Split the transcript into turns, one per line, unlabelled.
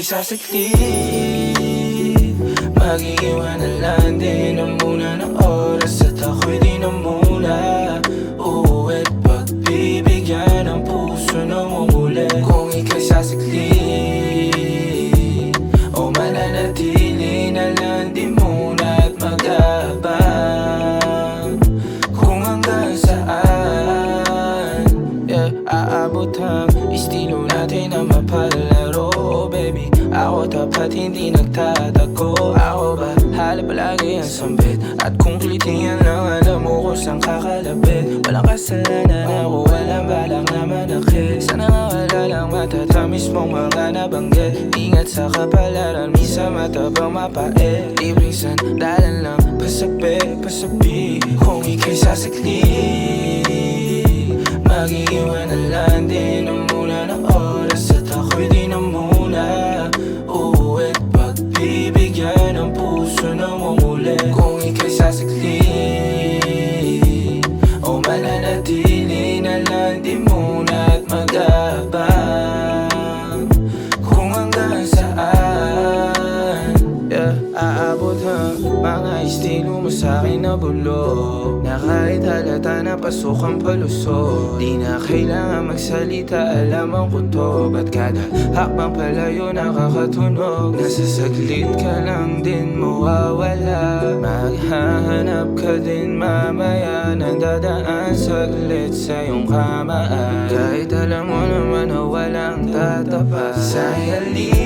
sa saglit, mag-iwan na lang din ang muna ng oras. At ako'y di na muna uuwi't pagbibigyan ang puso na umulit. Kung ika'y sasaglit o mananatili na lang di muna at mag-aabang kung hanggang saan, aabot ang estilo natin na mapalaro. Oh baby, ako tapat hindi nagtatago. Ako bahala palagi ang sambit, at kung klitiyan lang alam mo kung saan kakalapit. Walang kasalanan ako, walang balak na manakit. Sana nga wala lang matatamis mong mga nabanggit. Ingat sa kapalaran, minsan matabang mapait. Libreng sandalan lang, pasabi. Kung ika'y sasaglit, mag-iwan na lang din ang muna ng oras. At ako'y di na muna uuwi't pagbibigyan ang puso na umulit. Kung ika'y sasaglit o mananatili na lang di muna at mag-aabang kung hanggang saan, aabot ang mga estilo mo sa'kin na bulok, na kahit halata na pasok ang palusot. Di na kailangan magsalita, alam ang kutob, at kada hakbang palayo nakakatunog. Nasa saglit ka lang din mawawala, maghahanap ka din mamaya nang dadaan saglit sa iyong kamaan. Kahit alam mo naman na walang tatapat sa halip